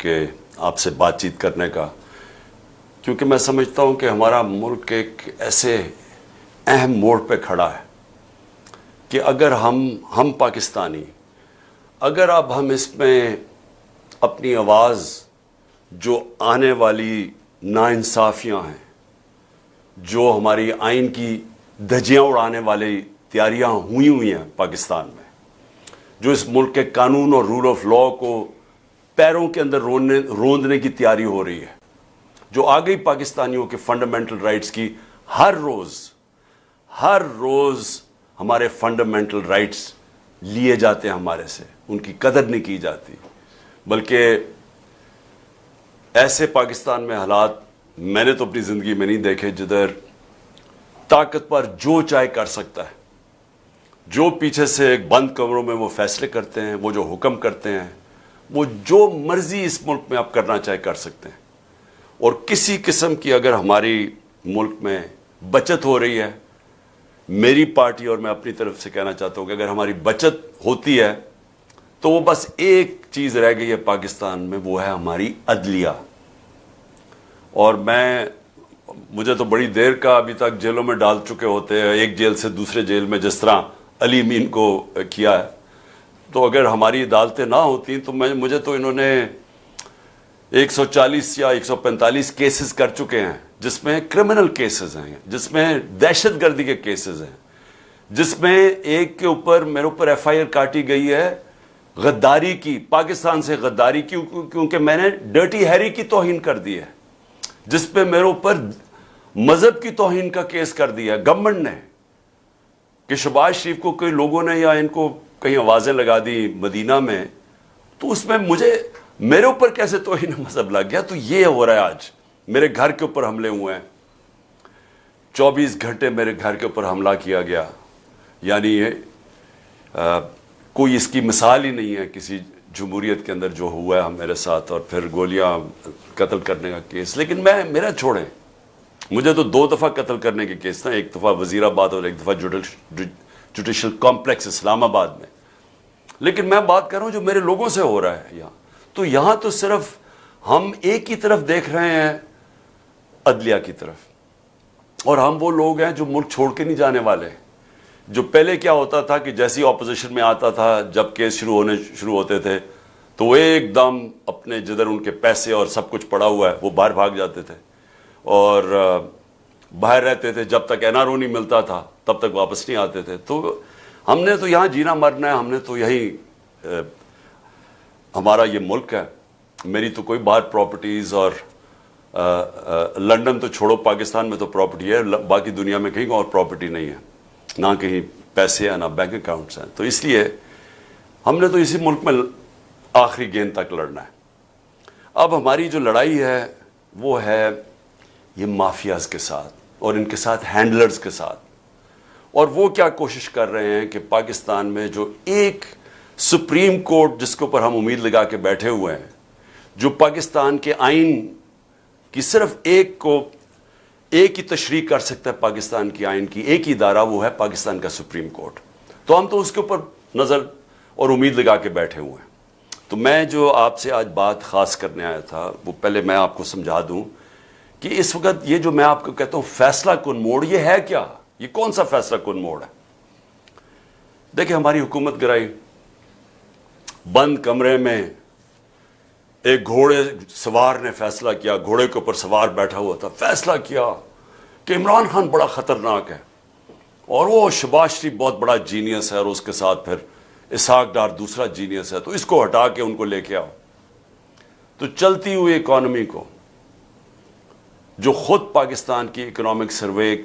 کہ آپ سے بات چیت کرنے کا، کیونکہ میں سمجھتا ہوں کہ ہمارا ملک ایک ایسے اہم موڑ پہ کھڑا ہے کہ اگر ہم پاکستانی اگر اب ہم اس میں اپنی آواز جو آنے والی ناانصافیاں ہیں، جو ہماری آئین کی دھجیاں اڑانے والی تیاریاں ہوئی ہیں پاکستان میں، جو اس ملک کے قانون اور رول آف لا کو پیروں کے اندر روندنے کی تیاری ہو رہی ہے، جو آگئی پاکستانیوں کے فنڈامنٹل رائٹس کی ہر روز ہمارے فنڈامنٹل رائٹس لیے جاتے ہیں ہمارے سے، ان کی قدر نہیں کی جاتی، بلکہ ایسے پاکستان میں حالات میں نے تو اپنی زندگی میں نہیں دیکھے جدھر طاقت پر جو چاہے کر سکتا ہے، جو پیچھے سے ایک بند کمروں میں وہ فیصلے کرتے ہیں، وہ جو حکم کرتے ہیں، وہ جو مرضی اس ملک میں آپ کرنا چاہے کر سکتے ہیں، اور کسی قسم کی اگر ہماری ملک میں بچت ہو رہی ہے، میری پارٹی اور میں اپنی طرف سے کہنا چاہتا ہوں کہ اگر ہماری بچت ہوتی ہے تو وہ بس ایک چیز رہ گئی ہے پاکستان میں، وہ ہے ہماری عدلیہ۔ اور مجھے تو بڑی دیر کا ابھی تک جیلوں میں ڈال چکے ہوتے ہیں، ایک جیل سے دوسرے جیل میں، جس طرح علی امین کو کیا ہے، تو اگر ہماری عدالتیں نہ ہوتی تو مجھے تو انہوں نے 140 یا 145 کیسز کر چکے ہیں، جس میں کرمنل کیسز ہیں، جس میں دہشت گردی کے کیسز ہیں، جس میں ایک کے اوپر میرے اوپر ایف آئی آر کاٹی گئی ہے غداری کی، پاکستان سے غداری کی، کیونکہ میں نے ڈرٹی ہیری کی توہین کر دی ہے، جس پہ میرے اوپر مذہب کی توہین کا کیس کر دیا گورنمنٹ نے، کہ شہباز شریف کو کئی لوگوں نے یا ان کو کئی آوازیں لگا دی مدینہ میں، تو اس میں میرے اوپر کیسے توہین مذہب لگ گیا؟ تو یہ ہو رہا ہے آج، میرے گھر کے اوپر حملے ہوئے ہیں، 24 گھنٹے میرے گھر کے اوپر حملہ کیا گیا، یعنی کوئی اس کی مثال ہی نہیں ہے کسی جمہوریت کے اندر جو ہوا ہے میرے ساتھ، اور پھر گولیاں قتل کرنے کا کیس۔ لیکن میرا چھوڑیں، مجھے تو 2 دفعہ قتل کرنے کے کیس تھا، ایک دفعہ وزیر آباد اور ایک دفعہ جوڈیشل کمپلیکس اسلام آباد میں، لیکن میں بات کر رہا ہوں جو میرے لوگوں سے ہو رہا ہے یہاں تو صرف ہم ایک ہی طرف دیکھ رہے ہیں، عدلیہ کی طرف، اور ہم وہ لوگ ہیں جو ملک چھوڑ کے نہیں جانے والے۔ جو پہلے کیا ہوتا تھا کہ جیسی اپوزیشن میں آتا تھا، جب کیس شروع ہوتے تھے تو وہ ایک دم اپنے جدھر ان کے پیسے اور سب کچھ پڑا ہوا ہے وہ باہر بھاگ جاتے تھے، اور باہر رہتے تھے، جب تک این آر او نہیں ملتا تھا تب تک واپس نہیں آتے تھے۔ تو ہم نے تو یہاں جینا مرنا ہے، ہم نے تو یہی ہمارا یہ ملک ہے۔ میری تو کوئی باہر پراپرٹیز، اور لنڈن تو چھوڑو، پاکستان میں تو پراپرٹی ہے، باقی دنیا میں کہیں اور پراپرٹی نہیں ہے، نہ کہیں پیسے ہیں نہ بینک اکاؤنٹس ہیں۔ تو اس لیے ہم نے تو اسی ملک میں آخری گیند تک لڑنا ہے۔ اب ہماری جو لڑائی ہے وہ ہے یہ مافیاز کے ساتھ اور ان کے ساتھ ہینڈلرز کے ساتھ، اور وہ کیا کوشش کر رہے ہیں کہ پاکستان میں جو ایک سپریم کورٹ جس کے اوپر ہم امید لگا کے بیٹھے ہوئے ہیں، جو پاکستان کے آئین کی صرف ایک ہی تشریح کر سکتا ہے، پاکستان کی آئین کی ایک ہی ادارہ، وہ ہے پاکستان کا سپریم کورٹ، تو ہم تو اس کے اوپر نظر اور امید لگا کے بیٹھے ہوئے ہیں۔ تو میں جو آپ سے آج بات خاص کرنے آیا تھا، وہ پہلے میں آپ کو سمجھا دوں کہ اس وقت یہ جو میں آپ کو کہتا ہوں فیصلہ کن موڑ، یہ ہے کیا؟ یہ کون سا فیصلہ کن موڑ ہے؟ دیکھیں، ہماری حکومت گرائی، بند کمرے میں ایک گھوڑے سوار نے فیصلہ کیا، گھوڑے کے اوپر سوار بیٹھا ہوا تھا، فیصلہ کیا کہ عمران خان بڑا خطرناک ہے، اور وہ شہباز شریف بہت بڑا جینیس ہے، اور اس کے ساتھ پھر اسحاق ڈار دوسرا جینیس ہے، تو اس کو ہٹا کے ان کو لے کے آؤ۔ تو چلتی ہوئی اکانومی کو، جو خود پاکستان کی اکنامک سروے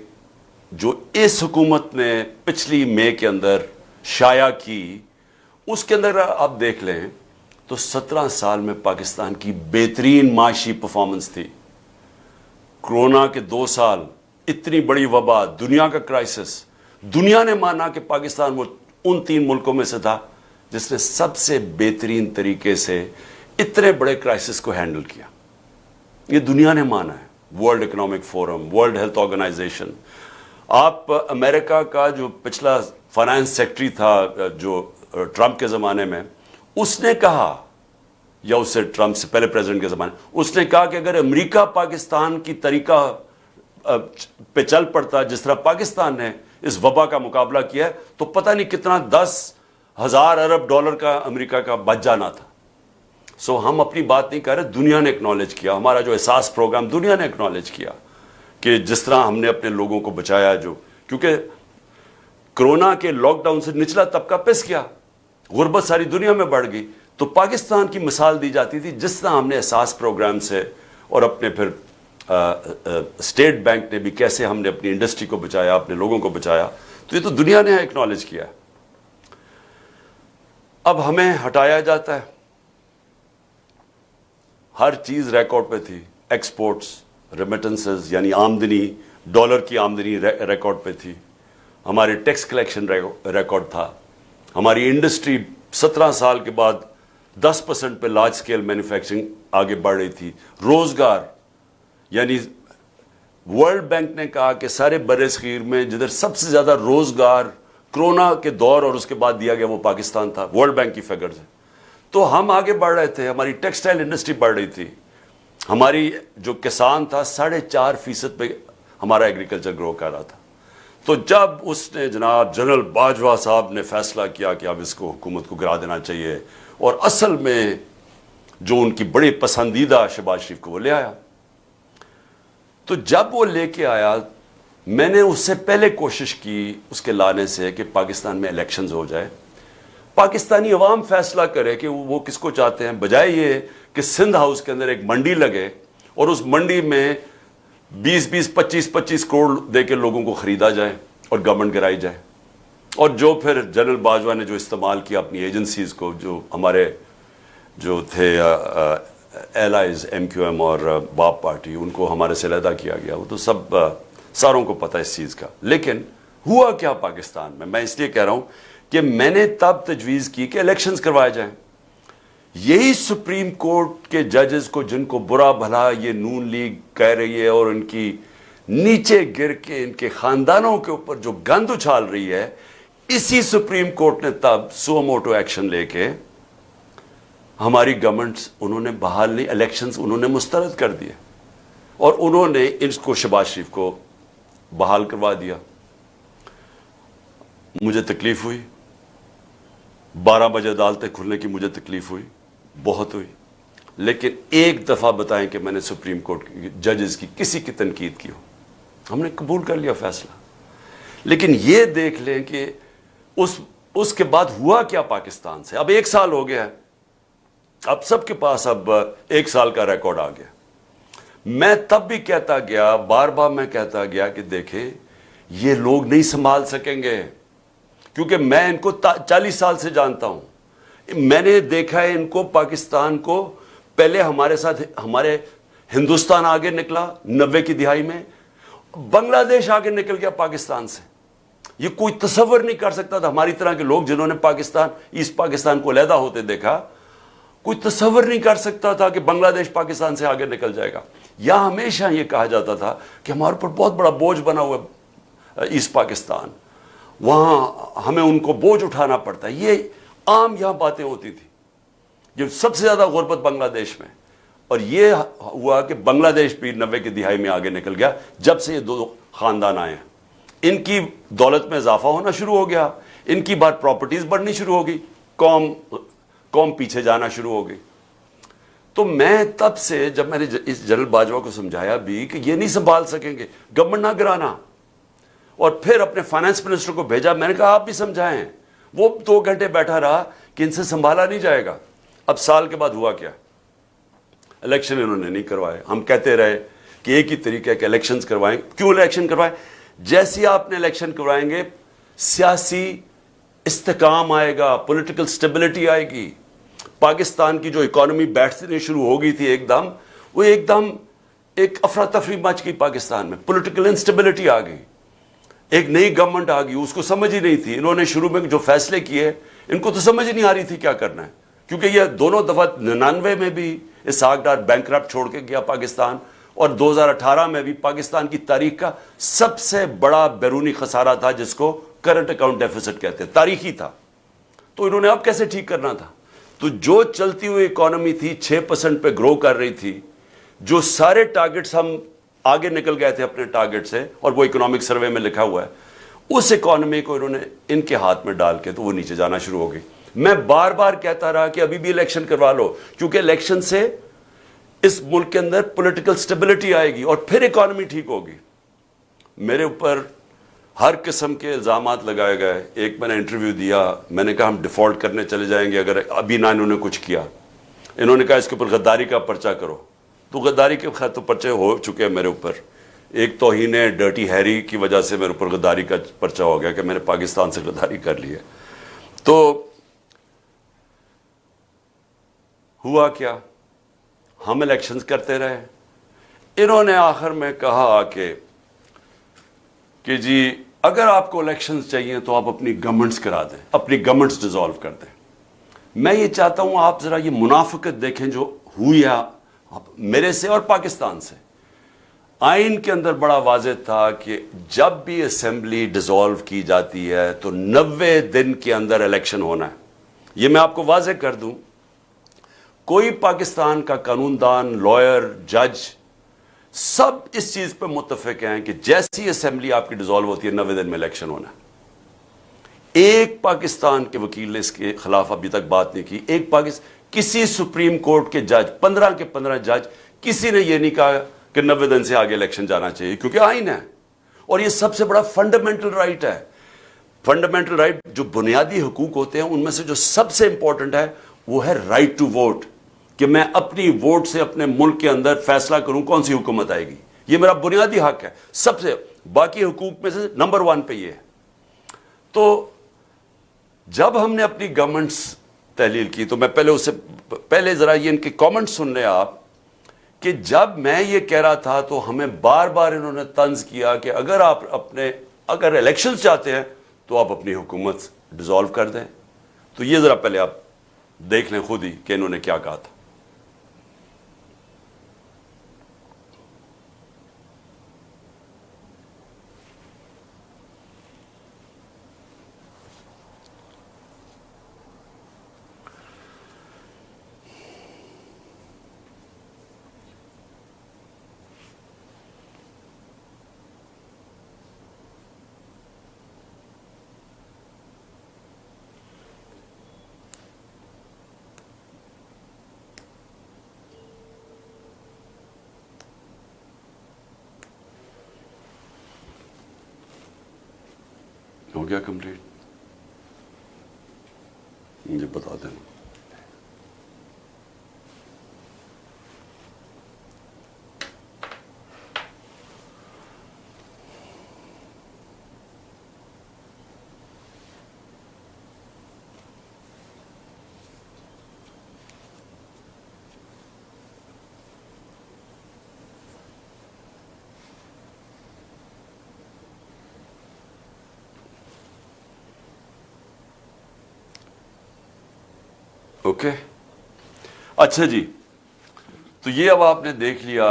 جو اس حکومت نے پچھلی مئی کے اندر شائع کی، اس کے اندر آپ دیکھ لیں تو 17 سال میں پاکستان کی بہترین معاشی پرفارمنس تھی۔ کرونا کے 2 سال، اتنی بڑی وبا، دنیا کا کرائسس، دنیا نے مانا کہ پاکستان وہ ان 3 ملکوں میں سے تھا جس نے سب سے بہترین طریقے سے اتنے بڑے کرائسس کو ہینڈل کیا۔ یہ دنیا نے مانا ہے، world economic forum, world health organization. آپ امریکہ کا جو پچھلا فائنانس سیکٹری تھا جو ٹرمپ کے زمانے میں، اس نے کہا یا اس سے ٹرمپ سے پہلے پریزیڈنٹ کے زمانے، اس نے کہا کہ اگر امریکہ پاکستان کی طریقہ پہ چل پڑتا جس طرح پاکستان نے اس وبا کا مقابلہ کیا ہے تو پتہ نہیں کتنا 10,000 ارب ڈالر کا امریکہ کا بچ جانا تھا. سو ہم اپنی بات نہیں کر رہے، دنیا نے اکنالج کیا، ہمارا جو احساس پروگرام دنیا نے اکنالج کیا کہ جس طرح ہم نے اپنے لوگوں کو بچایا، جو کیونکہ کرونا کے لاک ڈاؤن سے نچلا طبقہ پس گیا، غربت ساری دنیا میں بڑھ گئی، تو پاکستان کی مثال دی جاتی تھی جس طرح ہم نے احساس پروگرام سے اور اپنے پھر اسٹیٹ بینک نے بھی کیسے ہم نے اپنی انڈسٹری کو بچایا، اپنے لوگوں کو بچایا. تو یہ تو دنیا نے اکنالج کیا ہے. اب ہمیں ہٹایا جاتا ہے. ہر چیز ریکارڈ پہ تھی، ایکسپورٹس، ریمیٹنسز یعنی آمدنی، ڈالر کی آمدنی ریکارڈ پہ تھی، ہمارے ٹیکس کلیکشن ریکارڈ تھا، ہماری انڈسٹری 17 سال کے بعد 10% پہ لارج سکیل مینوفیکچرنگ آگے بڑھ رہی تھی. روزگار یعنی ورلڈ بینک نے کہا کہ سارے بر صغیر میں جدھر سب سے زیادہ روزگار کرونا کے دور اور اس کے بعد دیا گیا وہ پاکستان تھا، ورلڈ بینک کی فگرز ہے. تو ہم آگے بڑھ رہے تھے، ہماری ٹیکسٹائل انڈسٹری بڑھ رہی تھی، ہماری جو کسان تھا 4.5% پہ ہمارا ایگریکلچر گرو کر رہا تھا. تو جب اس نے جناب جنرل باجوہ صاحب نے فیصلہ کیا کہ اب اس کو حکومت کو گرا دینا چاہیے، اور اصل میں جو ان کی بڑی پسندیدہ شہباز شریف کو وہ لے آیا. تو جب وہ لے کے آیا، میں نے اس سے پہلے کوشش کی اس کے لانے سے کہ پاکستان میں الیکشنز ہو جائے، پاکستانی عوام فیصلہ کرے کہ وہ کس کو چاہتے ہیں، بجائے یہ کہ سندھ ہاؤس کے اندر ایک منڈی لگے اور اس منڈی میں 25 کروڑ دے کے لوگوں کو خریدا جائے اور گورنمنٹ گرائی جائے. اور جو پھر جنرل باجوہ نے جو استعمال کیا اپنی ایجنسیز کو، جو ہمارے جو تھے ایلائز ایم کیو ایم اور باپ پارٹی، ان کو ہمارے سے علیحدہ کیا گیا. وہ تو سب ساروں کو پتہ اس چیز کا. لیکن ہوا کیا پاکستان میں اس لیے کہہ رہا ہوں کہ میں نے تب تجویز کی کہ الیکشنز کروائے جائیں. یہی سپریم کورٹ کے ججز کو جن کو برا بھلا یہ نون لیگ کہہ رہی ہے اور ان کی نیچے گر کے ان کے خاندانوں کے اوپر جو گند اچھال رہی ہے، اسی سپریم کورٹ نے تب سو موٹو ایکشن لے کے ہماری گورنمنٹس انہوں نے بحال نہیں، الیکشنز انہوں نے مسترد کر دیے اور انہوں نے ان کو شہباز شریف کو بحال کروا دیا. مجھے تکلیف ہوئی، 12 بجے عدالتیں کھلنے کی مجھے تکلیف ہوئی، بہت ہوئی. لیکن ایک دفعہ بتائیں کہ میں نے سپریم کورٹ کی ججز کی کسی کی تنقید کی ہو، ہم نے قبول کر لیا فیصلہ. لیکن یہ دیکھ لیں کہ اس کے بعد ہوا کیا پاکستان سے. اب 1 سال ہو گیا ہے، اب سب کے پاس اب 1 سال کا ریکارڈ آ گیا. میں تب بھی کہتا گیا، بار بار میں کہتا گیا کہ دیکھیں یہ لوگ نہیں سنبھال سکیں گے، کیونکہ میں ان کو 40 سال سے جانتا ہوں. میں نے دیکھا ہے ان کو، پاکستان کو پہلے ہمارے ساتھ ہمارے ہندوستان آگے نکلا 90 کی دہائی میں، بنگلہ دیش آگے نکل گیا پاکستان سے. یہ کوئی تصور نہیں کر سکتا تھا، ہماری طرح کے لوگ جنہوں نے پاکستان ایسٹ پاکستان کو علیحدہ ہوتے دیکھا، کوئی تصور نہیں کر سکتا تھا کہ بنگلہ دیش پاکستان سے آگے نکل جائے گا. یا ہمیشہ یہ کہا جاتا تھا کہ ہمارے اوپر بہت بڑا بوجھ بنا ہوا ہے ایسٹ پاکستان، وہاں ہمیں ان کو بوجھ اٹھانا پڑتا ہے. یہ عام یہاں باتیں ہوتی تھی. یہ سب سے زیادہ غربت بنگلہ دیش میں، اور یہ ہوا کہ بنگلہ دیش بھی 90 کی دہائی میں آگے نکل گیا جب سے یہ 2 خاندان آئے ہیں. ان کی دولت میں اضافہ ہونا شروع ہو گیا، ان کی بات پراپرٹیز بڑھنی شروع ہو گئی، قوم پیچھے جانا شروع ہو گئی. تو میں تب سے جب میں نے اس جنرل باجوہ کو سمجھایا بھی کہ یہ نہیں سنبھال سکیں گے، گورنمنٹ نہ گرانا، اور پھر اپنے فائنانس منسٹر کو بھیجا، میں نے کہا آپ بھی سمجھائیں. وہ 2 گھنٹے بیٹھا رہا کہ ان سے سنبھالا نہیں جائے گا. اب سال کے بعد ہوا کیا؟ الیکشن انہوں نے نہیں کروائے. ہم کہتے رہے کہ ایک ہی طریقہ ہے کہ الیکشنز کروائیں. کیوں الیکشن کروائیں؟ جیسی آپ نے الیکشن کروائیں گے سیاسی استحکام آئے گا، پولیٹیکل سٹیبلٹی آئے گی. پاکستان کی جو اکانومی بیٹھنے شروع ہو گئی تھی ایک دم ایک افراتفری مچ گئی پاکستان میں، پولیٹیکل انسٹیبلٹی آ گئی، ایک نئی گورنمنٹ آ گئی، اس کو سمجھ ہی نہیں تھی. انہوں نے شروع میں جو فیصلے کیے ان کو تو سمجھ نہیں آ رہی تھی کیا کرنا ہے، کیونکہ یہ دونوں دفعہ 99 میں بھی اسحاق ڈار بینکرپٹ چھوڑ کے گیا پاکستان، اور 2018 میں بھی پاکستان کی تاریخ کا سب سے بڑا بیرونی خسارہ تھا جس کو کرنٹ اکاؤنٹ ڈیفیسٹ کہتے ہیں، تاریخی تھا. تو انہوں نے اب کیسے ٹھیک کرنا تھا؟ تو جو چلتی ہوئی اکانومی تھی 6% پہ گرو کر رہی تھی, جو سارے ٹارگٹس ہم آگے نکل گئے تھے اپنے ٹارگٹ سے, اور وہ اکنامک سروے میں لکھا ہوا ہے, اس اکانومی کو انہوں نے ان کے ہاتھ میں ڈال کے تو وہ نیچے جانا شروع ہو گئی. میں بار بار کہتا رہا کہ ابھی بھی الیکشن کروا لو, کیونکہ الیکشن سے اس ملک کے اندر پولیٹیکل سٹیبلٹی آئے گی اور پھر اکانومی ٹھیک ہوگی. میرے اوپر ہر قسم کے الزامات لگائے گئے. ایک میں نے انٹرویو دیا, میں نے کہا ہم ڈیفالٹ کرنے چلے جائیں گے اگر ابھی نہ انہوں نے کچھ کیا. انہوں نے کہا اس کے اوپر غداری کا پرچہ کرو. تو غداری کے خیر تو پرچے ہو چکے ہیں میرے اوپر. ایک توہین ڈرٹی ہیری کی وجہ سے میرے اوپر غداری کا پرچہ ہو گیا کہ میں نے پاکستان سے غداری کر لی ہے. تو ہوا کیا, ہم الیکشنز کرتے رہے. انہوں نے آخر میں کہا کہ جی اگر آپ کو الیکشنز چاہیے تو آپ اپنی گورنمنٹس کرا دیں, اپنی گورنمنٹس ڈیزالو کر دیں. میں یہ چاہتا ہوں آپ ذرا یہ منافقت دیکھیں جو ہوئی ہے میرے سے اور پاکستان سے. آئین کے اندر بڑا واضح تھا کہ جب بھی اسمبلی ڈیزالو کی جاتی ہے تو 90 دن کے اندر الیکشن ہونا ہے. یہ میں آپ کو واضح کر دوں, کوئی پاکستان کا قانون دان, لائر, جج سب اس چیز پہ متفق ہیں کہ جیسی اسمبلی آپ کی ڈیزالو ہوتی ہے 90 دن میں الیکشن ہونا ہے. ایک پاکستان کے وکیل نے اس کے خلاف ابھی تک بات نہیں کی. ایک کسی سپریم کورٹ کے جج 15 کے 15 جج کسی نے یہ نہیں کہا کہ 90 دن سے آگے الیکشن جانا چاہیے, کیونکہ آئین ہے اور یہ سب سے بڑا فنڈامنٹل رائٹ ہے. فنڈامنٹل رائٹ جو بنیادی حقوق ہوتے ہیں ان میں سے جو سب سے امپورٹنٹ ہے وہ ہے رائٹ ٹو ووٹ, کہ میں اپنی ووٹ سے اپنے ملک کے اندر فیصلہ کروں کون سی حکومت آئے گی. یہ میرا بنیادی حق ہے, سب سے باقی حقوق میں سے نمبر 1 پہ یہ ہے. تو جب ہم نے اپنی گورنمنٹس تحلیل کی تو میں پہلے ذرا یہ ان کے کامنٹ سن لیں آپ, کہ جب میں یہ کہہ رہا تھا تو ہمیں بار بار انہوں نے طنز کیا کہ اگر آپ اگر الیکشن چاہتے ہیں تو آپ اپنی حکومت ڈیزالو کر دیں. تو یہ ذرا پہلے آپ دیکھ لیں خود ہی کہ انہوں نے کیا کہا تھا. ہو گیا کمپلیٹ؟ مجھے بتا دینا. اوکے, اچھا جی. تو یہ اب آپ نے دیکھ لیا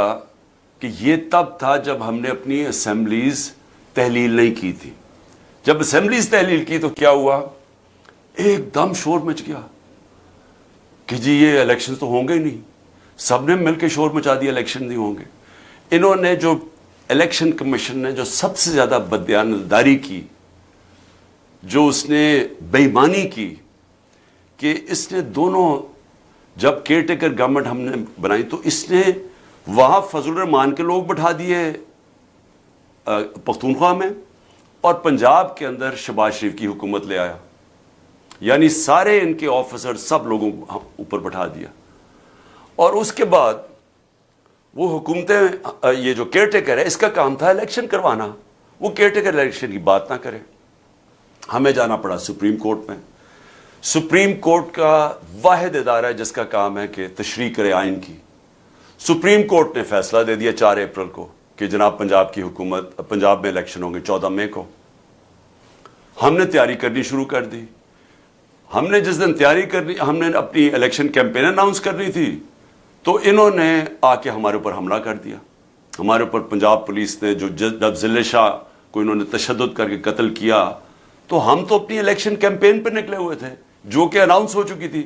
کہ یہ تب تھا جب ہم نے اپنی اسمبلیز تحلیل نہیں کی تھی. جب اسمبلیز تحلیل کی تو کیا ہوا, ایک دم شور مچ گیا کہ جی یہ الیکشن تو ہوں گے ہی نہیں. سب نے مل کے شور مچا دیا الیکشن نہیں ہوں گے. انہوں نے جو الیکشن کمیشن نے جو سب سے زیادہ بددیانتداری کی, جو اس نے بے ایمانی کی, کہ اس نے دونوں جب کیئر ٹیکر گورنمنٹ ہم نے بنائی تو اس نے وہاں فضل الرحمان کے لوگ بٹھا دیے پختونخوا میں, اور پنجاب کے اندر شہباز شریف کی حکومت لے آیا. یعنی سارے ان کے آفیسر سب لوگوں کو اوپر بٹھا دیا. اور اس کے بعد وہ حکومتیں, یہ جو کیئر ٹیکر ہے اس کا کام تھا الیکشن کروانا, وہ کیئر ٹیکر الیکشن کی بات نہ کرے. ہمیں جانا پڑا سپریم کورٹ میں. سپریم کورٹ کا واحد ادارہ ہے جس کا کام ہے کہ تشریح کرے آئین کی. سپریم کورٹ نے فیصلہ دے دیا 4 اپریل کو کہ جناب پنجاب کی حکومت, پنجاب میں الیکشن ہوں گے 14 مئی کو. ہم نے تیاری کرنی شروع کر دی. ہم نے جس دن تیاری کرنی, ہم نے اپنی الیکشن کیمپین اناؤنس کرنی تھی, تو انہوں نے آ کے ہمارے اوپر حملہ کر دیا. ہمارے اوپر پنجاب پولیس نے جب ضلع شاہ کو انہوں نے تشدد کر کے قتل کیا, تو ہم تو اپنی الیکشن کیمپین پہ نکلے ہوئے تھے جو کہ اناؤنس ہو چکی تھی.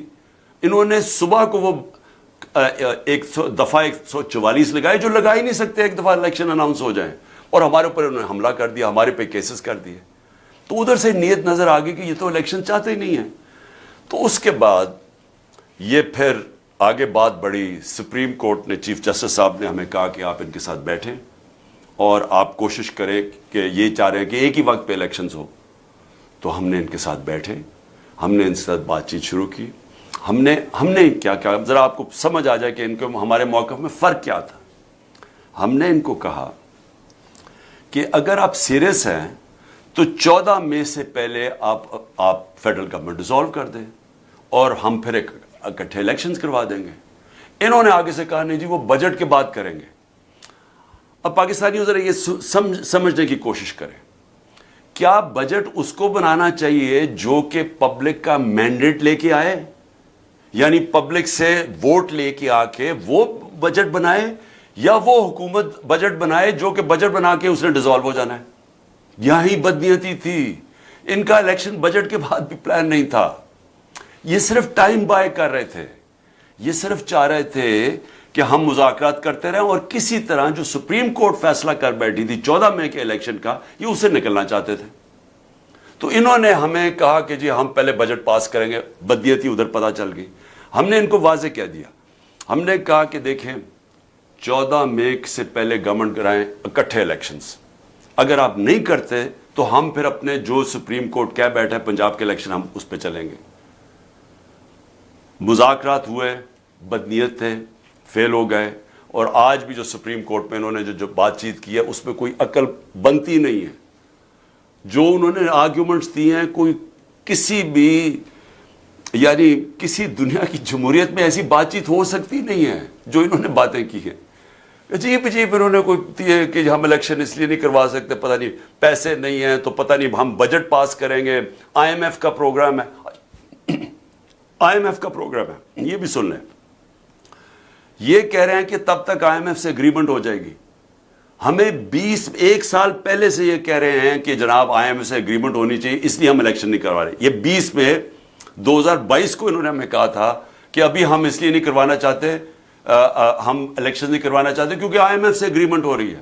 انہوں نے صبح کو وہ دفعہ 144 لگائے جو لگا ہی نہیں سکتے ایک دفعہ الیکشن اناؤنس ہو جائیں، اور ہمارے اوپر انہوں نے حملہ کر دیا، ہمارے پہ کیسز کر دیے. تو ادھر سے نیت نظر آ گئی کہ یہ تو الیکشن چاہتے ہی نہیں ہیں. تو اس کے بعد یہ پھر آگے بات بڑھی. سپریم کورٹ نے، چیف جسٹس صاحب نے ہمیں کہا کہ آپ ان کے ساتھ بیٹھیں اور آپ کوشش کریں کہ یہ چاہ رہے ہیں کہ ایک ہی وقت پہ الیکشنز ہو. تو ہم نے ان کے ساتھ بیٹھے، ہم نے ان کے ساتھ بات چیت شروع کی. ہم نے کیا کیا ذرا آپ کو سمجھ آ جائے کہ ان کو ہمارے موقف میں فرق کیا تھا. ہم نے ان کو کہا کہ اگر آپ سیریس ہیں تو 14 مئی سے پہلے آپ فیڈرل گورنمنٹ ڈیزالو کر دیں اور ہم پھر اکٹھے الیکشنز کروا دیں گے. انہوں نے آگے سے کہا نہیں جی وہ بجٹ کے بعد کریں گے. اب پاکستانیوں ذرا یہ سمجھنے کی کوشش کریں، کیا بجٹ اس کو بنانا چاہیے جو کہ پبلک کا مینڈیٹ لے کے آئے، یعنی پبلک سے ووٹ لے کے آ کے وہ بجٹ بنائے، یا وہ حکومت بجٹ بنائے جو کہ بجٹ بنا کے اس نے ڈیزالو ہو جانا ہے؟ یہی بدنیتی تھی. ان کا الیکشن بجٹ کے بعد بھی پلان نہیں تھا. یہ صرف ٹائم بائے کر رہے تھے. یہ صرف چاہ رہے تھے کہ ہم مذاکرات کرتے رہیں اور کسی طرح جو سپریم کورٹ فیصلہ کر بیٹھی تھی 14 مئی کے الیکشن کا، یہ اسے نکلنا چاہتے تھے. تو انہوں نے ہمیں کہا کہ جی ہم پہلے بجٹ پاس کریں گے. بدیتی ادھر پتہ چل گئی. ہم نے ان کو واضح کہہ دیا، ہم نے کہا کہ دیکھیں 14 مئی سے پہلے گورنمنٹ کرائیں اکٹھے الیکشنز. اگر آپ نہیں کرتے تو ہم پھر اپنے جو سپریم کورٹ کہہ بیٹھے پنجاب کے الیکشن ہم اس پہ چلیں گے. مذاکرات ہوئے، بدنیت تھے، فیل ہو گئے. اور آج بھی جو سپریم کورٹ میں انہوں نے جو بات چیت کی ہے اس پہ کوئی عقل بنتی نہیں ہے. جو انہوں نے آرگیومنٹس دیے ہیں، کوئی کسی بھی یعنی کسی دنیا کی جمہوریت میں ایسی بات چیت ہو سکتی نہیں ہے جو انہوں نے باتیں کی ہیں. عجیب انہوں نے کوئی دیے کہ ہم الیکشن اس لیے نہیں کروا سکتے، پتہ نہیں پیسے نہیں ہیں تو پتہ نہیں ہم بجٹ پاس کریں گے. آئی ایم ایف کا پروگرام ہے، آئی ایم ایف کا پروگرام ہے، یہ بھی سن لیں. یہ کہہ رہے ہیں کہ تب تک آئی ایم ایف سے اگریمنٹ ہو جائے گی. ہمیں 1 سال پہلے سے یہ کہہ رہے ہیں کہ جناب آئی ایم ایف سے اگریمنٹ ہونی چاہیے، اس لیے ہم الیکشن نہیں کروا رہے. یہ 20 میں 2022 کو انہوں نے ہمیں کہا تھا کہ ابھی ہم اس لیے نہیں کروانا چاہتے، ہم الیکشن نہیں کروانا چاہتے کیونکہ آئی ایم ایف سے اگریمنٹ ہو رہی ہے.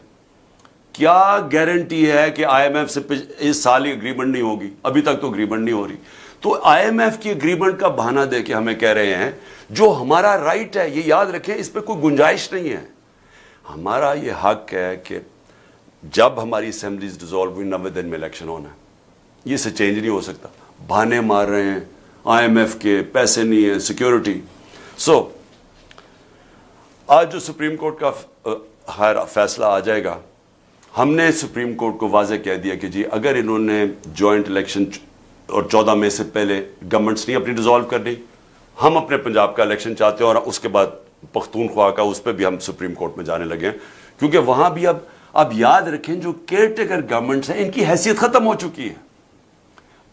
کیا گارنٹی ہے کہ آئی ایم ایف سے اس سال ہی اگریمنٹ نہیں ہوگی؟ ابھی تک تو اگریمنٹ نہیں ہو رہی. تو آئی ایم ایف کی اگریمنٹ کا بہانہ دے کے ہمیں کہہ رہے ہیں جو ہمارا رائٹ ہے، یہ یاد رکھیں، اس پہ کوئی گنجائش نہیں ہے. ہمارا یہ حق ہے کہ جب ہماری اسمبلیز ڈیزالو ہوئی 90 دن میں الیکشن ہونا ہے. یہ سے چینج نہیں ہو سکتا. بہانے مار رہے ہیں آئی ایم ایف کے، پیسے نہیں ہیں، سیکیورٹی. سو آج جو سپریم کورٹ کا فیصلہ آ جائے گا، ہم نے سپریم کورٹ کو واضح کہہ دیا کہ جی اگر انہوں نے جوائنٹ الیکشن اور 14 مئی سے پہلے گورنمنٹس نہیں اپنی ڈیزالو کرنی، ہم اپنے پنجاب کا الیکشن چاہتے ہیں. اور اس کے بعد پختونخوا کا، اس پہ بھی ہم سپریم کورٹ میں جانے لگے ہیں کیونکہ وہاں بھی اب یاد رکھیں جو کیئر ٹیکر گورنمنٹس ہیں ان کی حیثیت ختم ہو چکی ہے.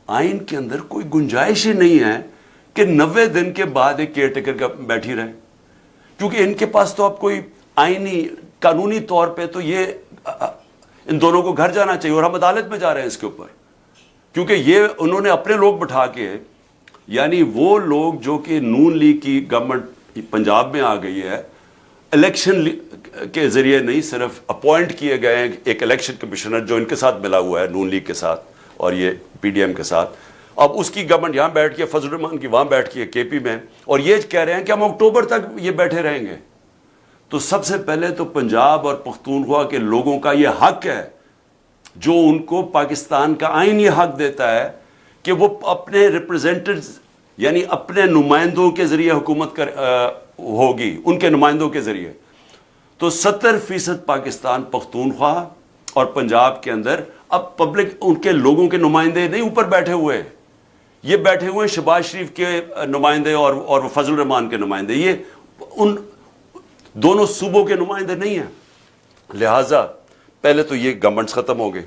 آئین کے اندر کوئی گنجائش ہی نہیں ہے کہ 90 دن کے بعد ایک کیئر ٹیکر بیٹھی رہے، کیونکہ ان کے پاس تو اب کوئی آئینی قانونی طور پہ تو یہ ان دونوں کو گھر جانا چاہیے. اور ہم عدالت میں جا رہے ہیں اس کے اوپر، کیونکہ یہ انہوں نے اپنے لوگ بٹھا کے، یعنی وہ لوگ جو کہ نون لیگ کی گورنمنٹ پنجاب میں آ گئی ہے، الیکشن کے ذریعے نہیں، صرف اپوائنٹ کیے گئے ہیں ایک الیکشن کمشنر جو ان کے ساتھ ملا ہوا ہے نون لیگ کے ساتھ اور یہ پی ڈی ایم کے ساتھ. اب اس کی گورنمنٹ یہاں بیٹھ کے، فضل الرحمان کی وہاں بیٹھ کے کے پی میں، اور یہ کہہ رہے ہیں کہ ہم اکتوبر تک یہ بیٹھے رہیں گے. تو سب سے پہلے تو پنجاب اور پختونخوا کے لوگوں کا یہ حق ہے جو ان کو پاکستان کا آئین یہ حق دیتا ہے کہ وہ اپنے ریپرزینٹیوز یعنی اپنے نمائندوں کے ذریعے حکومت ہوگی، ان کے نمائندوں کے ذریعے. تو 70% پاکستان پختونخوا اور پنجاب کے اندر اب پبلک ان کے لوگوں کے نمائندے نہیں اوپر بیٹھے ہوئے، یہ بیٹھے ہوئے شہباز شریف کے نمائندے اور فضل الرحمان کے نمائندے، یہ ان دونوں صوبوں کے نمائندے نہیں ہیں. لہٰذا پہلے تو یہ گورنمنٹس ختم ہو گئی.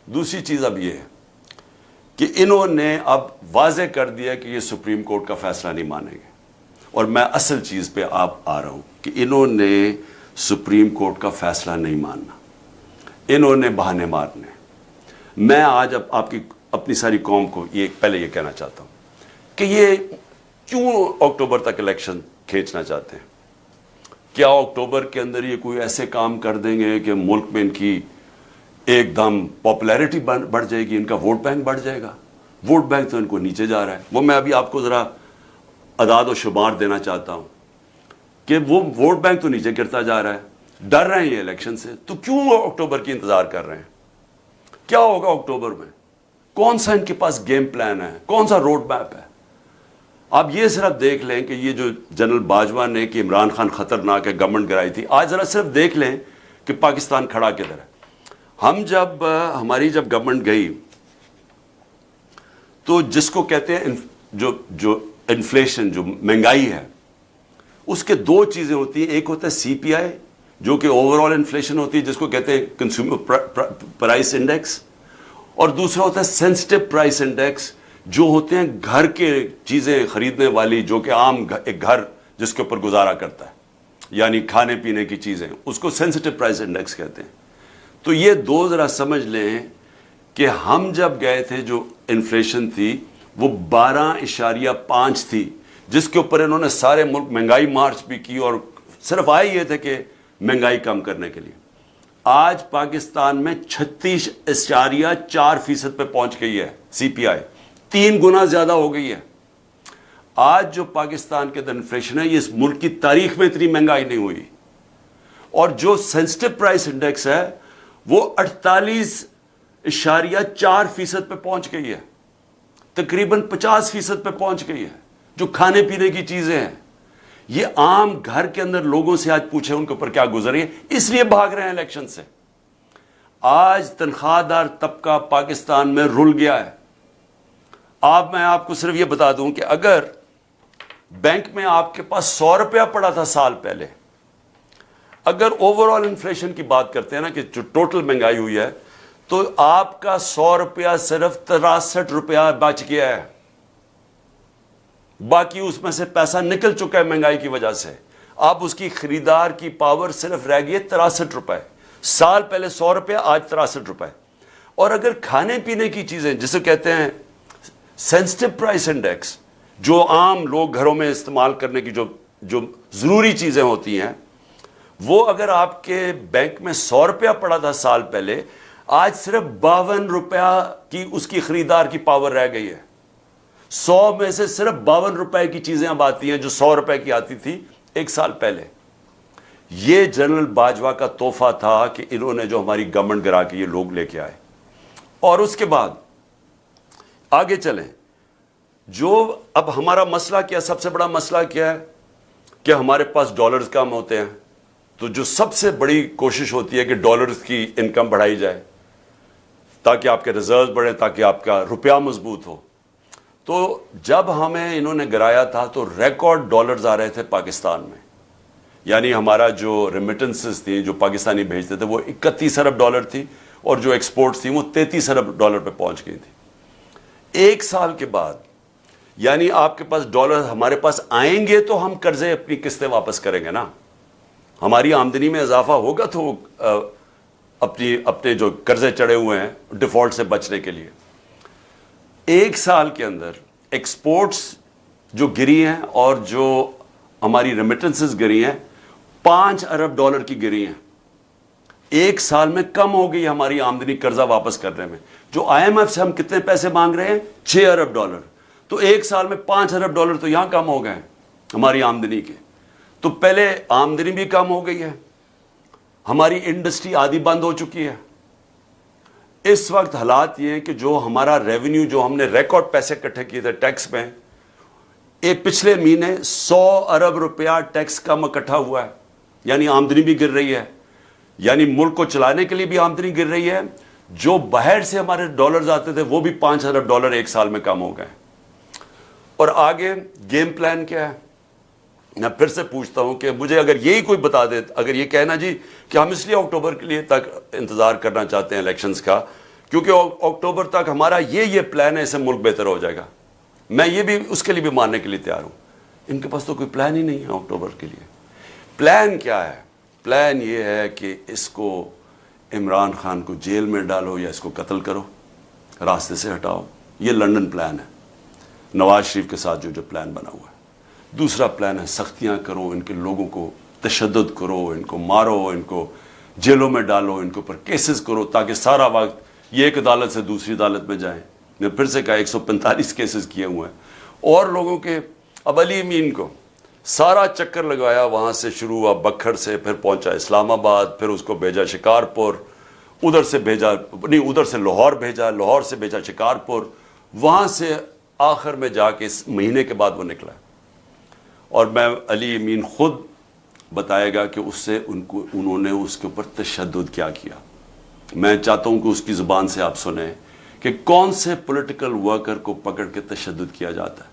دوسری چیز اب یہ ہے کہ انہوں نے اب واضح کر دیا کہ یہ سپریم کورٹ کا فیصلہ نہیں مانیں گے. اور میں اصل چیز پہ آپ آ رہا ہوں کہ انہوں نے سپریم کورٹ کا فیصلہ نہیں ماننا، انہوں نے بہانے مارنے. میں آج اب آپ کی اپنی ساری قوم کو یہ پہلے یہ کہنا چاہتا ہوں کہ یہ کیوں اکتوبر تک الیکشن کھینچنا چاہتے ہیں؟ کیا اکتوبر کے اندر یہ کوئی ایسے کام کر دیں گے کہ ملک میں ان کی ایک دم پاپولیرٹی بڑھ جائے گی، ان کا ووٹ بینک بڑھ جائے گا؟ ووٹ بینک تو ان کو نیچے جا رہا ہے. وہ میں ابھی آپ کو ذرا اعداد و شمار دینا چاہتا ہوں کہ وہ ووٹ بینک تو نیچے گرتا جا رہا ہے. ڈر رہے ہیں یہ الیکشن سے، تو کیوں اکتوبر کی انتظار کر رہے ہیں؟ کیا ہوگا اکتوبر میں؟ کون سا ان کے پاس گیم پلان ہے؟ کون سا روڈ میپ ہے؟ آپ یہ صرف دیکھ لیں کہ یہ جو جنرل باجوہ نے کہ عمران خان خطرناک ہے، گورنمنٹ گرائی تھی، آج ذرا صرف دیکھ لیں کہ پاکستان کھڑا کدھر ہے. ہماری جب گورنمنٹ گئی تو جس کو کہتے ہیں جو انفلیشن، جو مہنگائی ہے، اس کے دو چیزیں ہوتی ہیں. ایک ہوتا ہے سی پی آئی جو کہ اوور آل انفلیشن ہوتی ہے، جس کو کہتے ہیں کنزیومر پرائس انڈیکس، اور دوسرا ہوتا ہے سینسٹیو پرائس انڈیکس جو ہوتے ہیں گھر کے چیزیں خریدنے والی، جو کہ عام ایک گھر جس کے اوپر گزارا کرتا ہے، یعنی کھانے پینے کی چیزیں، اس کو سینسٹیو پرائس انڈیکس کہتے ہیں. تو یہ دو ذرا سمجھ لیں کہ ہم جب گئے تھے جو انفلیشن تھی وہ 12.5 تھی، جس کے اوپر انہوں نے سارے ملک مہنگائی مارچ بھی کی، اور صرف آئے یہ تھے کہ مہنگائی کم کرنے کے لیے. آج پاکستان میں 36.4% پہ پہنچ گئی ہے سی پی آئی، 3 گنا زیادہ ہو گئی ہے. آج جو پاکستان کے اندر انفلیشن ہے، یہ اس ملک کی تاریخ میں اتنی مہنگائی نہیں ہوئی. اور جو سینسٹیو پرائس انڈیکس ہے وہ 48.4% پہ پہنچ گئی ہے، تقریباً 50% پہ پہنچ گئی ہے. جو کھانے پینے کی چیزیں ہیں، یہ عام گھر کے اندر لوگوں سے آج پوچھیں ان کے اوپر کیا گزری ہے، اس لیے بھاگ رہے ہیں الیکشن سے. آج تنخواہ دار طبقہ پاکستان میں رل گیا ہے. میں آپ کو صرف یہ بتا دوں کہ اگر بینک میں آپ کے پاس 100 روپیہ پڑا تھا سال پہلے، اگر اوور آل انفلیشن کی بات کرتے ہیں نا کہ جو ٹوٹل مہنگائی ہوئی ہے، تو آپ کا 100 روپیہ صرف 63 روپیہ بچ گیا ہے. باقی اس میں سے پیسہ نکل چکا ہے مہنگائی کی وجہ سے. آپ اس کی خریدار کی پاور صرف رہ گئی 63 روپے. سال پہلے 100 روپیہ، آج 63 روپے. اور اگر کھانے پینے کی چیزیں جسے کہتے ہیں سینسٹیو پرائس انڈیکس، جو عام لوگ گھروں میں استعمال کرنے کی جو ضروری چیزیں ہوتی ہیں، وہ اگر آپ کے بینک میں 100 روپیہ پڑا تھا سال پہلے، آج صرف 52 روپیہ کی اس کی خریدار کی پاور رہ گئی ہے. 100 میں سے صرف 52 روپے کی چیزیں اب آتی ہیں جو 100 روپے کی آتی تھی ایک سال پہلے. یہ جنرل باجوہ کا تحفہ تھا کہ انہوں نے جو ہماری گورنمنٹ گرا کے یہ لوگ لے کے آئے. اور اس کے بعد آگے چلیں. جو اب ہمارا مسئلہ کیا، سب سے بڑا مسئلہ کیا ہے کہ ہمارے پاس ڈالرز کم ہوتے ہیں. تو جو سب سے بڑی کوشش ہوتی ہے کہ ڈالرز کی انکم بڑھائی جائے تاکہ آپ کے ریزروز بڑھیں، تاکہ آپ کا روپیہ مضبوط ہو. تو جب ہمیں انہوں نے گرایا تھا تو ریکارڈ ڈالرز آ رہے تھے پاکستان میں. یعنی ہمارا جو ریمیٹنسز تھی جو پاکستانی بھیجتے تھے وہ 31 ارب ڈالر تھی، اور جو ایکسپورٹس تھیں وہ 33 ارب ڈالر پہ پہنچ گئی تھی. ایک سال کے بعد یعنی آپ کے پاس ڈالر ہمارے پاس آئیں گے تو ہم قرضے اپنی قسطیں واپس کریں گے نا. ہماری آمدنی میں اضافہ ہوگا تو اپنے جو قرضے چڑھے ہوئے ہیں ڈیفالٹ سے بچنے کے لیے. ایک سال کے اندر ایکسپورٹس جو گری ہیں اور جو ہماری ریمیٹنسز گری ہیں 5 ارب ڈالر کی گری ہیں. ایک سال میں کم ہو گئی ہماری آمدنی قرضہ واپس کرنے میں. جو آئی ایم ایف سے ہم کتنے پیسے مانگ رہے ہیں؟ 6 ارب ڈالر. تو ایک سال میں 5 ارب ڈالر تو یہاں کم ہو گئے ہماری آمدنی کے. تو پہلے آمدنی بھی کم ہو گئی ہے، ہماری انڈسٹری آدھی بند ہو چکی ہے. اس وقت حالات یہ ہیں کہ جو ہمارا ریونیو، جو ہم نے ریکارڈ پیسے اکٹھے کیے تھے ٹیکس میں، پچھلے مہینے 100 ارب روپیہ ٹیکس کم اکٹھا ہوا ہے. یعنی آمدنی بھی گر رہی ہے، یعنی ملک کو چلانے کے لیے بھی آمدنی گر رہی ہے. جو باہر سے ہمارے ڈالرز آتے تھے وہ بھی 5 ارب ڈالر ایک سال میں کم ہو گئے. اور آگے گیم پلان کیا ہے؟ میں پھر سے پوچھتا ہوں کہ مجھے اگر یہی کوئی بتا دے، اگر یہ کہنا جی کہ ہم اس لیے اکتوبر کے لیے تک انتظار کرنا چاہتے ہیں الیکشنز کا کیونکہ اکتوبر تک ہمارا یہ پلان ہے، اس سے ملک بہتر ہو جائے گا، میں یہ بھی اس کے لیے بھی ماننے کے لیے تیار ہوں. ان کے پاس تو کوئی پلان ہی نہیں ہے اکتوبر کے لیے. پلان کیا ہے؟ پلان یہ ہے کہ اس کو عمران خان کو جیل میں ڈالو یا اس کو قتل کرو، راستے سے ہٹاؤ. یہ لنڈن پلان ہے، نواز شریف کے ساتھ جو پلان بنا ہوا ہے. دوسرا پلان ہے سختیاں کرو، ان کے لوگوں کو تشدد کرو، ان کو مارو، ان کو جیلوں میں ڈالو، ان کے اوپر کیسز کرو تاکہ سارا وقت یہ ایک عدالت سے دوسری عدالت میں جائیں. میں پھر سے کہا 145 کیسز کیے ہوئے ہیں اور لوگوں کے. اب علی امین کو سارا چکر لگایا، وہاں سے شروع ہوا بکھر سے، پھر پہنچا اسلام آباد، پھر اس کو بھیجا شکارپور، ادھر سے بھیجا نہیں ادھر سے لاہور بھیجا، لاہور سے بھیجا شکارپور، وہاں سے آخر میں جا کے اس مہینے کے بعد وہ نکلا. اور میں علی امین خود بتائے گا کہ اس سے انہوں نے اس کے اوپر تشدد کیا کیا. میں چاہتا ہوں کہ اس کی زبان سے آپ سنیں کہ کون سے پولیٹیکل ورکر کو پکڑ کے تشدد کیا جاتا ہے.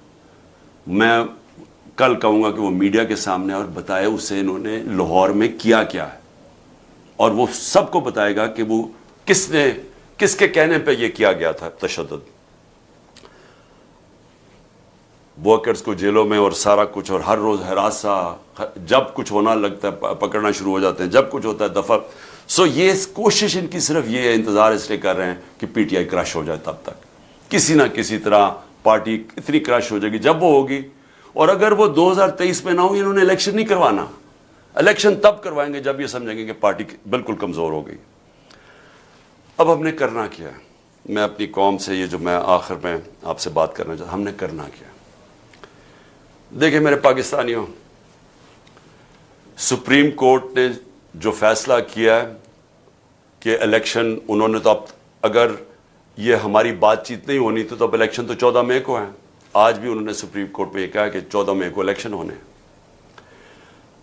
میں کل کہوں گا کہ وہ میڈیا کے سامنے اور بتائے اسے انہوں نے لاہور میں کیا کیا ہے، اور وہ سب کو بتائے گا کہ وہ کس کے کہنے پہ یہ کیا گیا تھا تشدد. ورکرز کو جیلوں میں اور سارا کچھ، اور ہر روز ہراساں، جب کچھ ہونا لگتا ہے پکڑنا شروع ہو جاتے ہیں، جب کچھ ہوتا ہے دفع. یہ کوشش ان کی صرف یہ ہے، انتظار اس لیے کر رہے ہیں کہ پی ٹی آئی کرش ہو جائے. تب تک کسی نہ کسی طرح پارٹی اتنی کرش ہو جائے گی جب وہ ہوگی. اور اگر وہ 2023 میں نہ ہوگی، انہوں نے الیکشن نہیں کروانا. الیکشن تب کروائیں گے جب یہ سمجھیں گے کہ پارٹی بالکل کمزور ہو گئی. اب ہم نے کرنا کیا ہے؟ میں اپنی قوم سے یہ جو میں آخر میں آپ سے بات کرنا چاہتا ہوں، ہم نے کرنا کیا؟ دیکھیں میرے پاکستانیوں، سپریم کورٹ نے جو فیصلہ کیا ہے کہ الیکشن، انہوں نے تو اب اگر یہ ہماری بات چیت نہیں ہونی تو اب الیکشن تو 14 مئی کو ہے. آج بھی انہوں نے سپریم کورٹ پہ یہ کہا کہ 14 مئی کو الیکشن ہونے.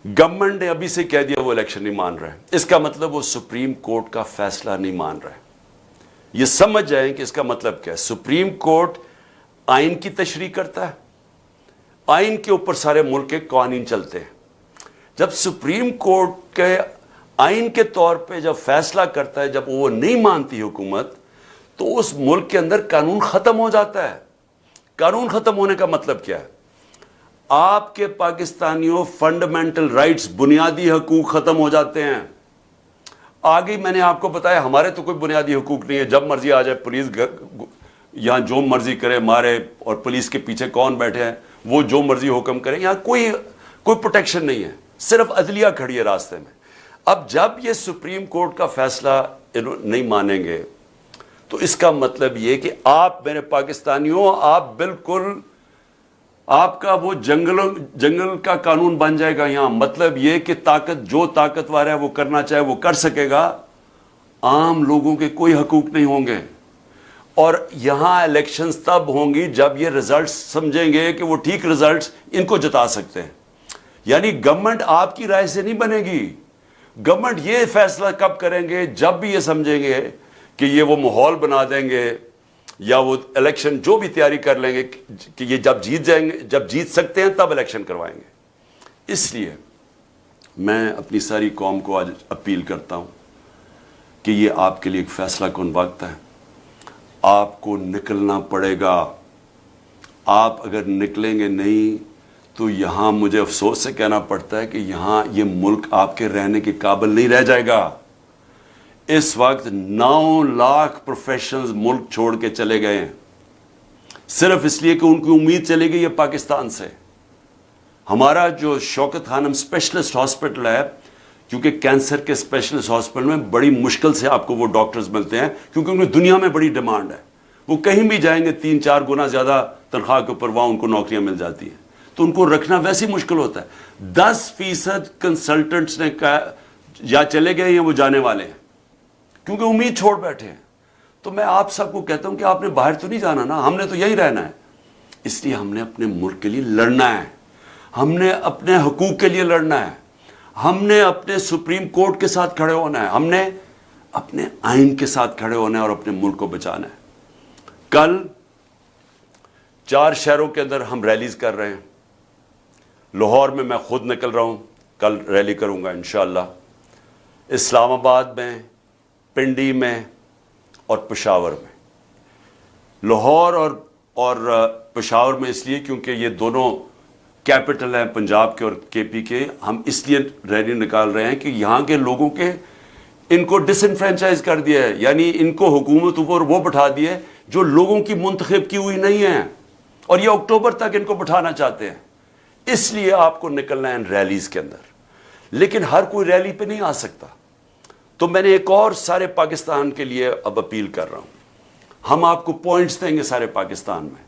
گورنمنٹ نے ابھی سے کہہ دیا وہ الیکشن نہیں مان رہے. اس کا مطلب وہ سپریم کورٹ کا فیصلہ نہیں مان رہے. یہ سمجھ جائیں کہ اس کا مطلب کیا ہے. سپریم کورٹ آئین کی تشریح کرتا ہے، آئین کے اوپر سارے ملک کے قوانین چلتے ہیں. جب سپریم کورٹ کے آئین کے طور پہ جب فیصلہ کرتا ہے، جب وہ نہیں مانتی حکومت، تو اس ملک کے اندر قانون ختم ہو جاتا ہے. قانون ختم ہونے کا مطلب کیا ہے؟ آپ کے پاکستانیوں فنڈامنٹل رائٹس، بنیادی حقوق ختم ہو جاتے ہیں. آگے میں نے آپ کو بتایا ہمارے تو کوئی بنیادی حقوق نہیں ہے. جب مرضی آ جائے پولیس یہاں جو مرضی کرے مارے، اور پولیس کے پیچھے کون بیٹھے ہیں وہ جو مرضی حکم کریں. یہاں کوئی پروٹیکشن نہیں ہے، صرف عدلیہ کھڑی ہے راستے میں. اب جب یہ سپریم کورٹ کا فیصلہ نہیں مانیں گے تو اس کا مطلب یہ کہ آپ میرے پاکستانیوں، آپ بالکل، آپ کا وہ جنگل کا قانون بن جائے گا یہاں. مطلب یہ کہ جو طاقتور ہے وہ کرنا چاہے وہ کر سکے گا، عام لوگوں کے کوئی حقوق نہیں ہوں گے. اور یہاں الیکشنز تب ہوں گی جب یہ رزلٹس سمجھیں گے کہ وہ ٹھیک رزلٹس ان کو جتا سکتے ہیں. یعنی گورنمنٹ آپ کی رائے سے نہیں بنے گی. گورنمنٹ یہ فیصلہ کب کریں گے؟ جب بھی یہ سمجھیں گے کہ یہ وہ ماحول بنا دیں گے، یا وہ الیکشن جو بھی تیاری کر لیں گے کہ یہ جب جیت جائیں گے، جب جیت سکتے ہیں تب الیکشن کروائیں گے. اس لیے میں اپنی ساری قوم کو آج اپیل کرتا ہوں کہ یہ آپ کے لیے ایک فیصلہ کن وقت ہے. آپ کو نکلنا پڑے گا. آپ اگر نکلیں گے نہیں تو یہاں مجھے افسوس سے کہنا پڑتا ہے کہ یہاں یہ ملک آپ کے رہنے کے قابل نہیں رہ جائے گا. اس وقت 9 لاکھ پروفیشنلز ملک چھوڑ کے چلے گئے ہیں صرف اس لیے کہ ان کی امید چلے گئی ہے پاکستان سے. ہمارا جو شوکت خانم اسپیشلسٹ ہاسپٹل ہے، کیونکہ کینسر کے اسپیشلسٹ ہاسپٹل میں بڑی مشکل سے آپ کو وہ ڈاکٹرز ملتے ہیں، کیونکہ ان کی دنیا میں بڑی ڈیمانڈ ہے. وہ کہیں بھی جائیں گے 3-4 گنا زیادہ تنخواہ کے اوپر وہاں ان کو نوکریاں مل جاتی ہیں. تو ان کو رکھنا ویسے مشکل ہوتا ہے. 10% کنسلٹنٹس نے کہا یا چلے گئے یا وہ جانے والے ہیں کیونکہ امید چھوڑ بیٹھے ہیں. تو میں آپ سب کو کہتا ہوں کہ آپ نے باہر تو نہیں جانا نا، ہم نے تو یہی رہنا ہے. اس لیے ہم نے اپنے ملک کے لیے لڑنا ہے، ہم نے اپنے حقوق کے لیے لڑنا ہے، ہم نے اپنے سپریم کورٹ کے ساتھ کھڑے ہونا ہے، ہم نے اپنے آئین کے ساتھ کھڑے ہونا ہے اور اپنے ملک کو بچانا ہے. کل 4 شہروں کے اندر ہم ریلیز کر رہے ہیں. لاہور میں میں خود نکل رہا ہوں، کل ریلی کروں گا انشاءاللہ. اسلام آباد میں، پنڈی میں اور پشاور میں. لاہور اور پشاور میں اس لیے کیونکہ یہ دونوں کیپٹل ہیں پنجاب کے اور کے پی کے. ہم اس لیے ریلی نکال رہے ہیں کہ یہاں کے لوگوں کے ان کو ڈس انفرینچائز کر دیا ہے، یعنی ان کو حکومت اوپر وہ بٹھا دیے جو لوگوں کی منتخب کی ہوئی نہیں ہیں، اور یہ اکتوبر تک ان کو بٹھانا چاہتے ہیں. اس لیے آپ کو نکلنا ہے ریلیز کے اندر، لیکن ہر کوئی ریلی پہ نہیں آ سکتا. تو میں نے ایک اور سارے پاکستان کے لیے اب اپیل کر رہا ہوں. ہم آپ کو پوائنٹس دیں گے سارے پاکستان میں.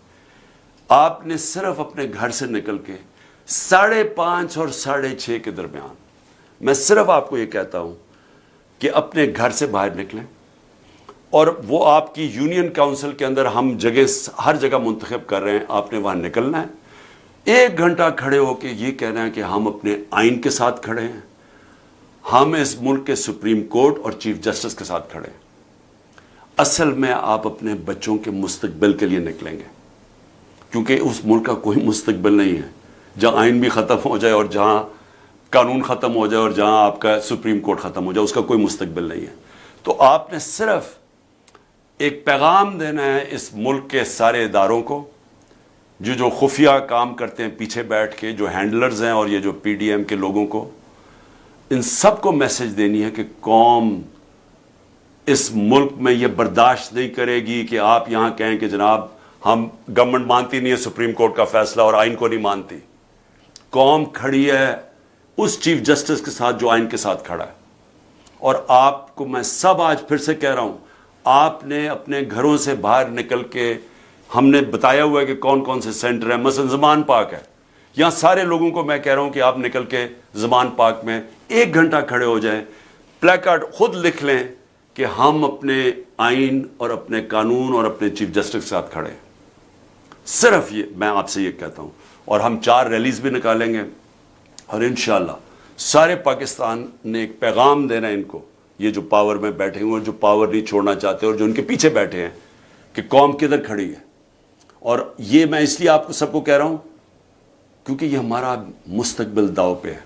آپ نے صرف اپنے گھر سے نکل کے 5:30 اور 6:30 کے درمیان، میں صرف آپ کو یہ کہتا ہوں کہ اپنے گھر سے باہر نکلیں، اور وہ آپ کی یونین کاؤنسل کے اندر ہم ہر جگہ منتخب کر رہے ہیں، آپ نے وہاں نکلنا ہے. 1 گھنٹہ کھڑے ہو کے یہ کہنا ہے کہ ہم اپنے آئین کے ساتھ کھڑے ہیں، ہم اس ملک کے سپریم کورٹ اور چیف جسٹس کے ساتھ کھڑے ہیں. اصل میں آپ اپنے بچوں کے مستقبل کے لیے نکلیں گے، کیونکہ اس ملک کا کوئی مستقبل نہیں ہے جہاں آئین بھی ختم ہو جائے اور جہاں قانون ختم ہو جائے اور جہاں آپ کا سپریم کورٹ ختم ہو جائے، اس کا کوئی مستقبل نہیں ہے. تو آپ نے صرف ایک پیغام دینا ہے اس ملک کے سارے اداروں کو، جو خفیہ کام کرتے ہیں پیچھے بیٹھ کے، جو ہینڈلرز ہیں اور یہ جو پی ڈی ایم کے لوگوں کو، ان سب کو میسج دینی ہے کہ قوم اس ملک میں یہ برداشت نہیں کرے گی کہ آپ یہاں کہیں کہ جناب ہم گورنمنٹ مانتی نہیں ہے سپریم کورٹ کا فیصلہ اور آئین کو نہیں مانتی. قوم کھڑی ہے اس چیف جسٹس کے ساتھ جو آئین کے ساتھ کھڑا ہے. اور آپ کو میں سب آج پھر سے کہہ رہا ہوں، آپ نے اپنے گھروں سے باہر نکل کے، ہم نے بتایا ہوا ہے کہ کون کون سے سینٹر ہیں، مثلا زمان پاک ہے، یہاں سارے لوگوں کو میں کہہ رہا ہوں کہ آپ نکل کے زمان پاک میں 1 گھنٹہ کھڑے ہو جائیں، پلیک کارڈ خود لکھ لیں کہ ہم اپنے آئین اور اپنے قانون اور اپنے چیف جسٹس کے ساتھ کھڑے ہیں. صرف یہ میں آپ سے یہ کہتا ہوں. اور ہم 4 ریلیز بھی نکالیں گے، اور انشاءاللہ سارے پاکستان نے ایک پیغام دینا ہے ان کو، یہ جو پاور میں بیٹھے ہوئے اور جو پاور نہیں چھوڑنا چاہتے اور جو ان کے پیچھے بیٹھے ہیں، کہ قوم کدھر کھڑی ہے. اور یہ میں اس لیے آپ کو سب کو کہہ رہا ہوں کیونکہ یہ ہمارا مستقبل داؤ پہ ہے.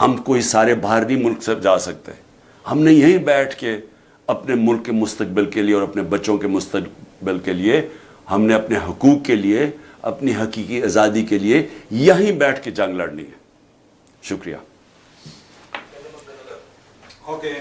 ہم کوئی سارے باہر نہیں ملک سے جا سکتے، ہم نے یہیں بیٹھ کے اپنے ملک کے مستقبل کے لیے اور اپنے بچوں کے مستقبل کے لیے، ہم نے اپنے حقوق کے لیے، اپنی حقیقی آزادی کے لیے یہیں بیٹھ کے جنگ لڑنی ہے. شکریہ. Okay.